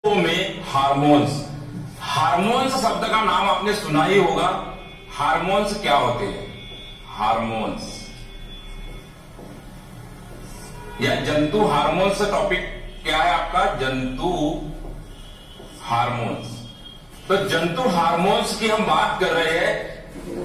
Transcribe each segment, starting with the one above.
में hormones. Hormones शब्द का नाम आपने सुना ही होगा। हार्मोन्स क्या होते हैं? हार्मोन्स या जंतु हार्मोन्स टॉपिक क्या है आपका? जंतु हार्मोन्स। तो जंतु हार्मोन्स की हम बात कर रहे हैं,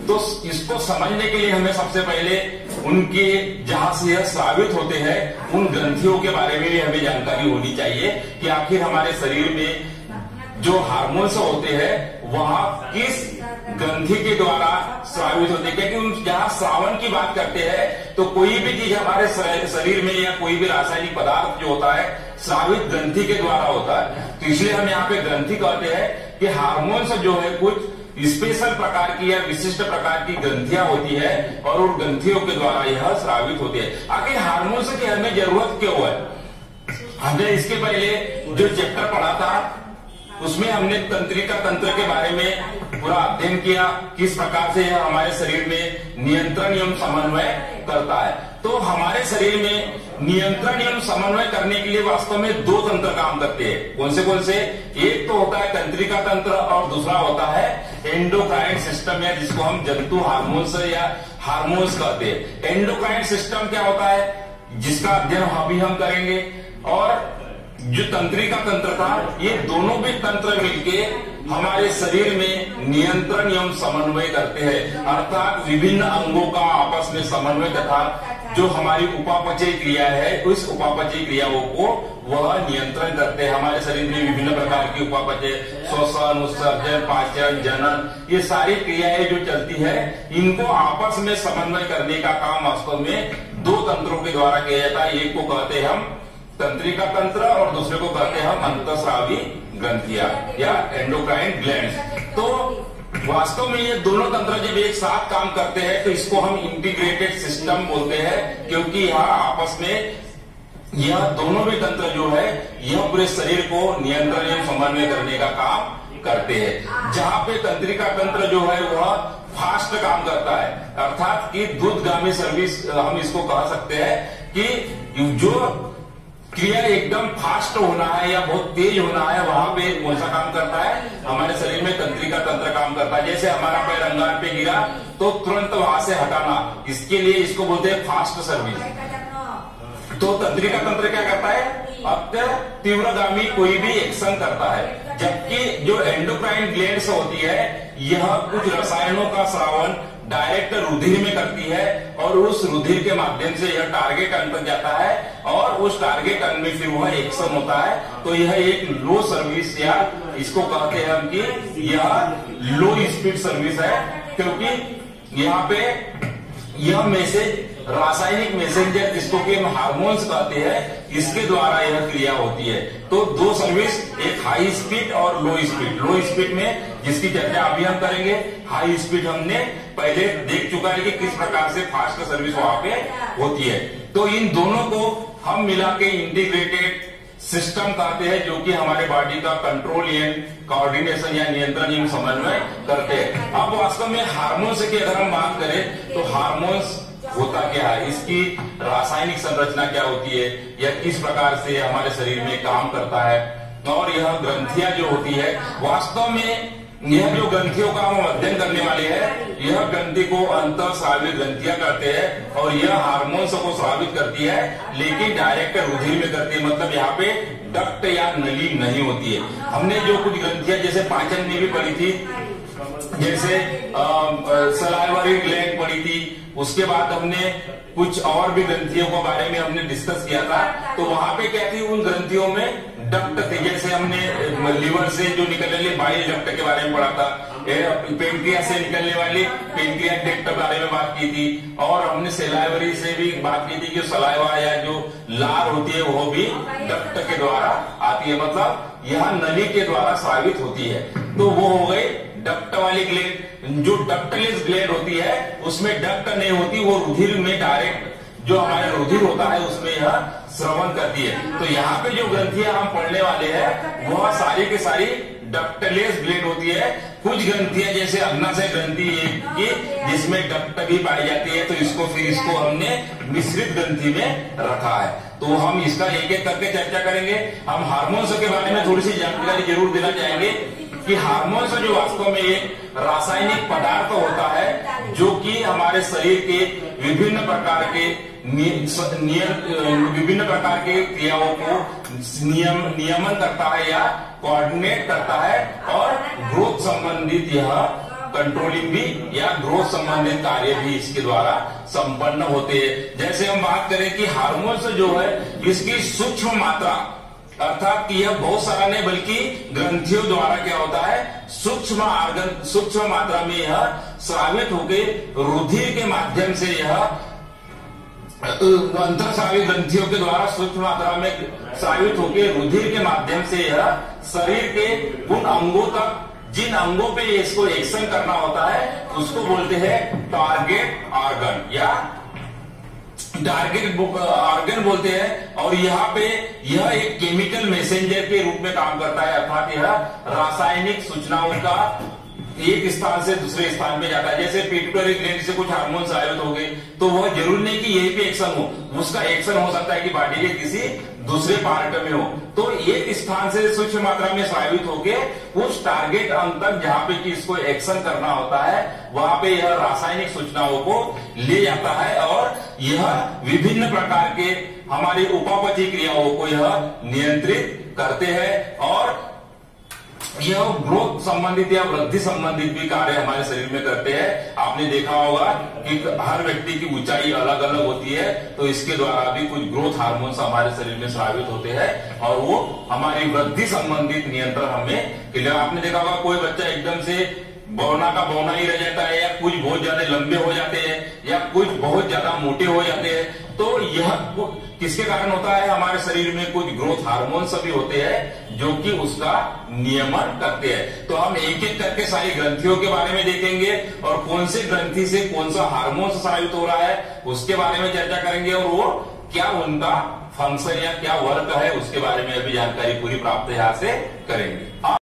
तो इसको समझने के लिए हमें सबसे पहले उनके जहां से यह स्रावित होते हैं उन ग्रंथियों के बारे में भी हमें जानकारी होनी चाहिए कि आखिर हमारे शरीर में जो हार्मोन्स होते हैं वह किस ग्रंथि के द्वारा स्रावित होते हैं। क्योंकि उन जहां श्रावण की बात करते हैं तो कोई भी चीज हमारे शरीर में या कोई भी रासायनिक पदार्थ जो होता है स्रावित ग्रंथि के द्वारा होता है। तो इसलिए हम यहाँ पे ग्रंथि कहते हैं कि हार्मोन्स जो है कुछ स्पेशल प्रकार की या विशिष्ट प्रकार की ग्रंथियां होती है और उन ग्रंथियों के द्वारा यह स्रावित होती है। आखिर हार्मोन्स की हमें जरूरत क्यों है? हमने इसके पहले जो चैप्टर पढ़ा था उसमें हमने तंत्रिका तंत्र के बारे में पूरा अध्ययन किया, किस प्रकार से यह हमारे शरीर में नियंत्रण एवं समन्वय करता है। तो हमारे शरीर में नियंत्रण एवं समन्वय करने के लिए वास्तव में दो तंत्र काम करते हैं। कौन से? एक तो होता है तंत्रिका तंत्र और दूसरा होता है एंडोक्राइन सिस्टम, या जिसको हम जंतु हार्मोन्स या हार्मोन्स कहते हैं। एंडोक्राइन सिस्टम क्या होता है जिसका अध्ययन अभी हम करेंगे, और जो तंत्रिका तंत्र था, ये दोनों भी तंत्र मिलके हमारे शरीर में नियंत्रण एवं समन्वय करते हैं। अर्थात विभिन्न अंगों का आपस में समन्वय तथा जो हमारी उपापचय क्रिया है उस उपापचय क्रियाओं को वह नियंत्रण करते हैं। हमारे शरीर में विभिन्न प्रकार की उपापचय, श्वसन, उत्सर्जन, पाचन, जनन, ये सारी क्रियाएं जो चलती है इनको आपस में समन्वय करने का काम वास्तव में दो तंत्रों के द्वारा किया जाता है। एक को कहते हैं हम तंत्रिका तंत्र और दूसरे को कहते हैं हम अंतःस्रावी ग्रंथियां या एंडोक्राइन ग्लैंड्स। तो वास्तव में ये दोनों तंत्र जब एक साथ काम करते हैं तो इसको हम इंटीग्रेटेड सिस्टम बोलते हैं, क्योंकि यहाँ आपस में यह दोनों भी तंत्र जो है यह पूरे शरीर को नियंत्रण एवं समन्वय करने का काम करते हैं। जहाँ पे तंत्रिका तंत्र जो है वह फास्ट काम करता है, अर्थात कि दूरगामी सर्विस हम इसको कह सकते हैं कि जो क्रिया एकदम फास्ट होना है या बहुत तेज होना है वहां पे कौन सा काम करता है? हमारे शरीर में तंत्रिका तंत्र काम करता है। जैसे हमारा पैर अंगार पे गिरा तो तुरंत वहां से हटाना, इसके लिए इसको बोलते हैं फास्ट सर्विस। तो तंत्रिका तंत्र क्या करता है? अत्यंत तीव्रगामी कोई भी एक्शन करता है। जबकि जो एंडोक्राइन ग्लैंड्स होती है यह कुछ रसायनों का स्रावन डायरेक्ट रुधिर में करती है और उस रुधिर के माध्यम से यह टारगेट अंग तक जाता है और उस टारगेट अंग में फिर वह एक्शन होता है। तो यह एक लो सर्विस या इसको कहते हैं हम कि यह लो स्पीड सर्विस है, क्योंकि यहाँ पे यह मैसेज रासायनिक मैसेंजर जिसको कि हम हार्मोन्स कहते हैं इसके द्वारा यह क्रिया होती है। तो दो सर्विस, एक हाई स्पीड और लो स्पीड। लो स्पीड में जिसकी चर्चा अभी हम करेंगे, हाई स्पीड हमने पहले देख चुका है कि किस प्रकार से फास्ट सर्विस वहां पे होती है। तो इन दोनों को हम मिला के इंटीग्रेटेड सिस्टम कहते हैं, जो कि हमारे बॉडी का कंट्रोल एंड कोऑर्डिनेशन या नियंत्रण एवं समन्वय करते हैं। अब वास्तव में हार्मोन्स की अगर हम बात करें तो हार्मोन्स होता क्या है, इसकी रासायनिक संरचना क्या होती है या किस प्रकार से हमारे शरीर में काम करता है, और यह ग्रंथियां जो होती है वास्तव में यह जो ग्रंथियों का हम अध्ययन करने वाले हैं यह ग्रंथि को अंतःस्रावी ग्रंथियां करते हैं और यह हार्मोन्स को स्रावित करती है, लेकिन डायरेक्ट रुधिर में करती है। मतलब यहाँ पे डक्ट या नली नहीं होती है। हमने जो कुछ ग्रंथियां जैसे पाचन में भी पढ़ी थी, जैसे सलाइवरी ग्लैंड पढ़ी थी, उसके बाद हमने कुछ और भी ग्रंथियों के बारे में हमने डिस्कस किया था। तो वहां पे क्या थी, उन ग्रंथियों में डक्ट थे। जैसे हमने लीवर से जो निकलने वाले बाइल डक्ट के बारे में पढ़ा था, पेनक्रियास से निकलने वाली पेनक्रियास डक्ट के बारे में बात की थी, और हमने सेलाइवरी से भी बात की थी कि सलाइवा या जो लार होती है वो भी डक्ट के द्वारा आती है, मतलब यह नली के द्वारा स्रावित होती है। तो वो हो गई डक्ट वाली ग्लैंड। जो डक्टलेस ग्लैंड होती है उसमें डक्ट नहीं होती, वो रुधिर में डायरेक्ट जो हमारा रुधिर होता है उसमें यह श्रवण करती है। तो यहाँ पे जो ग्रंथियां हम पढ़ने वाले हैं वह सारी की सारी डक्टलेस ग्लैंड होती है। कुछ ग्रंथियां जैसे अग्नाशय ग्रंथि की जिसमें डक्ट भी पाई जाती है, तो इसको हमने मिश्रित ग्रंथि में रखा है। तो हम इसका एक एक करके चर्चा करेंगे। हम हार्मोन्स के बारे में थोड़ी सी जानकारी जरूर देना चाहेंगे कि हार्मोन्स जो वास्तव में एक रासायनिक पदार्थ होता है जो कि हमारे शरीर के विभिन्न प्रकार के विभिन्न प्रकार के क्रियाओं को नियमन करता है या कोऑर्डिनेट करता है, और ग्रोथ संबंधित यह कंट्रोलिंग भी या ग्रोथ संबंधित कार्य भी इसके द्वारा संपन्न होते हैं। जैसे हम बात करें कि हार्मोन्स जो है इसकी सूक्ष्म मात्रा, अर्थात कि यह बहुत सारा नहीं बल्कि ग्रंथियों द्वारा क्या होता है सूक्ष्म मात्रा में यह स्रावित होकर रुधिर के माध्यम से यह अंतरस्रावी ग्रंथियों के द्वारा सूक्ष्म मात्रा में स्रावित होकर रुधिर के माध्यम से यह शरीर के उन अंगों तक, जिन अंगों पे इसको एक्शन करना होता है उसको बोलते हैं टारगेट ऑर्गन या टारगेट ऑर्गन बोलते हैं। और यहाँ पे यह एक केमिकल मैसेंजर के रूप में काम करता है, अर्थात यह रासायनिक सूचनाओं का एक स्थान से दूसरे स्थान पे जाता है। जैसे पिट्यूटरी ग्लैंड से कुछ हार्मोन स्रावित हो गए तो वह जरूर नहीं कि यही पे एक्शन हो, उसका एक्शन हो सकता है कि बॉडी के किसी दूसरे पार्ट में हो। तो एक स्थान से सूक्ष्म मात्रा में स्रावित होके उस टारगेट अंग तक जहां पे कि इसको एक्शन करना होता है वहां पे यह रासायनिक सूचनाओं को ले जाता है, और यह विभिन्न प्रकार के हमारी उपापचय क्रियाओं को यह नियंत्रित करते हैं, और यह ग्रोथ संबंधित या वृद्धि संबंधित भी कार्य हमारे शरीर में करते हैं। आपने देखा होगा कि हर व्यक्ति की ऊंचाई अलग अलग होती है, तो इसके द्वारा भी कुछ ग्रोथ हार्मोन्स हमारे शरीर में स्रावित होते हैं और वो हमारी वृद्धि संबंधित नियंत्रण हमें। आपने देखा होगा कोई बच्चा एकदम से बौना का बौना ही रह जाता है, या कुछ बहुत ज्यादा लंबे हो जाते हैं, या कुछ बहुत ज्यादा मोटे हो जाते हैं। तो यह किसके कारण होता है? हमारे शरीर में कुछ ग्रोथ हार्मोन्स भी होते हैं जो कि उसका नियमन करते हैं। तो हम एक एक करके सारी ग्रंथियों के बारे में देखेंगे और कौन से ग्रंथि से कौन सा हार्मोन स्रावित हो रहा है उसके बारे में चर्चा करेंगे, और वो क्या उनका फंक्शन या क्या वर्क है उसके बारे में अभी जानकारी पूरी प्राप्त यहाँ से करेंगे।